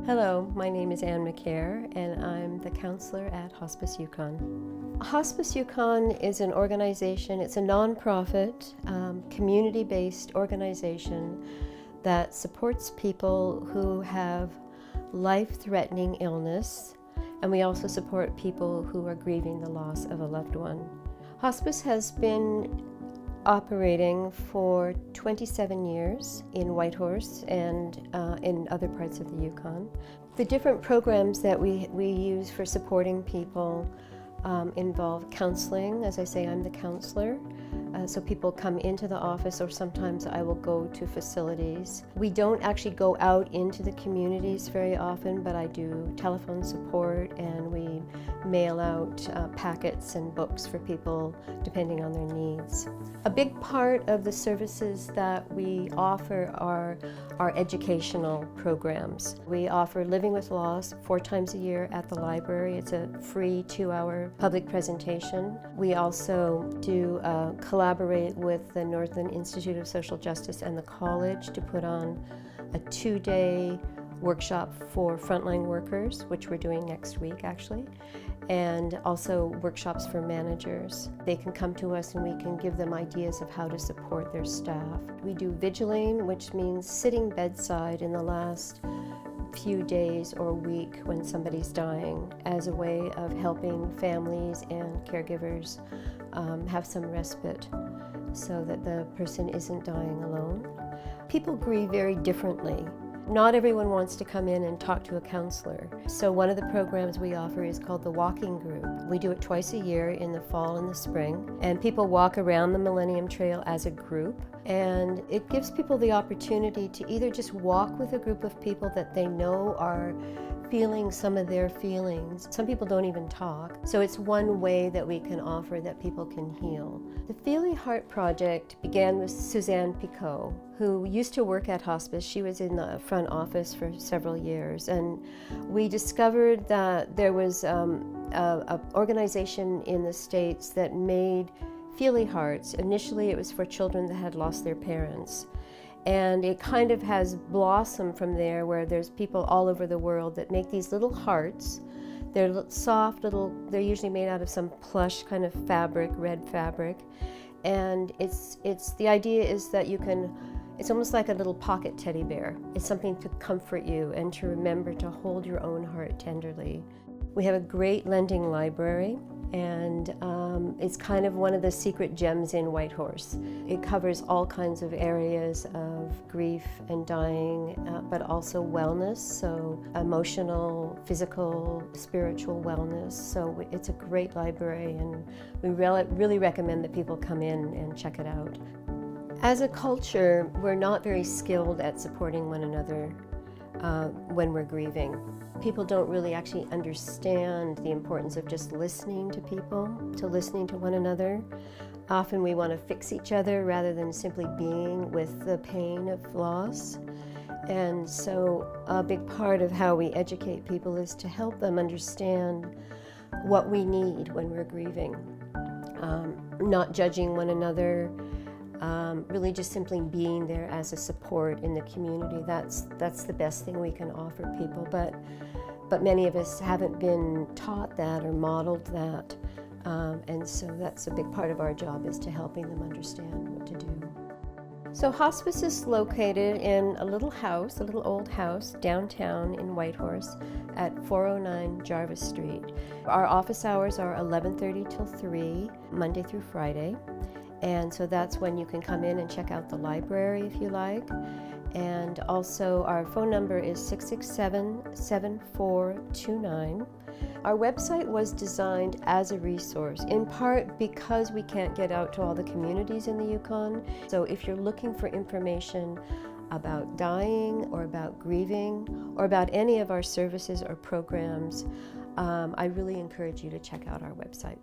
Hello, my name is Anne Macaire and I'm the counselor at Hospice Yukon. Hospice Yukon is an organization, it's a nonprofit, community-based organization that supports people who have life-threatening illness, and we also support people who are grieving the loss of a loved one. Hospice has been operating for 27 years in Whitehorse and in other parts of the Yukon. The different programs that we use for supporting people involve counseling. As I say, I'm the counselor. So people come into the office, or sometimes I will go to facilities. We don't actually go out into the communities very often, but I do telephone support and we mail out packets and books for people depending on their needs. A big part of the services that we offer are our educational programs. We offer Living with Loss 4 times a year at the library. It's a free 2-hour public presentation. We also do collaborate with the Northern Institute of Social Justice and the college to put on a 2-day workshop for frontline workers, which we're doing next week actually, and also workshops for managers. They can come to us and we can give them ideas of how to support their staff. We do vigiling, which means sitting bedside in the last few days or week when somebody's dying, as a way of helping families and caregivers have some respite so that the person isn't dying alone. People grieve very differently. Not everyone wants to come in and talk to a counselor. So one of the programs we offer is called the Walking Group. We do it twice a year in the fall and the spring, and people walk around the Millennium Trail as a group, and it gives people the opportunity to either just walk with a group of people that they know are feeling some of their feelings. Some people don't even talk, so it's one way that we can offer that people can heal. The Feely Heart Project began with Suzanne Picot, who used to work at hospice. She was in the front office for several years, and we discovered that there was an organization in the States that made Feely Hearts. Initially it was for children that had lost their parents. And it kind of has blossomed from there, where there's people all over the world that make these little hearts. They're soft little, they're usually made out of some plush kind of fabric, red fabric. And the idea is that you can, it's almost like a little pocket teddy bear. It's something to comfort you and to remember to hold your own heart tenderly. We have a great lending library, and it's kind of one of the secret gems in Whitehorse. It covers all kinds of areas of grief and dying, but also wellness, so emotional, physical, spiritual wellness. So it's a great library, and we really recommend that people come in and check it out. As a culture, we're not very skilled at supporting one another when we're grieving. People don't really actually understand the importance of just listening to people, to listening to one another. Often we want to fix each other rather than simply being with the pain of loss. And so a big part of how we educate people is to help them understand what we need when we're grieving. Not judging one another, really just simply being there as a support in the community. That's the best thing we can offer people, but many of us haven't been taught that or modeled that, and so that's a big part of our job, is to helping them understand what to do. So Hospice is located in a little house, a little old house downtown in Whitehorse at 409 Jarvis Street. Our office hours are 11:30 till 3, Monday through Friday. And so that's when you can come in and check out the library if you like. And also our phone number is 667-7429. Our website was designed as a resource, in part because we can't get out to all the communities in the Yukon. So if you're looking for information about dying or about grieving or about any of our services or programs, I really encourage you to check out our website.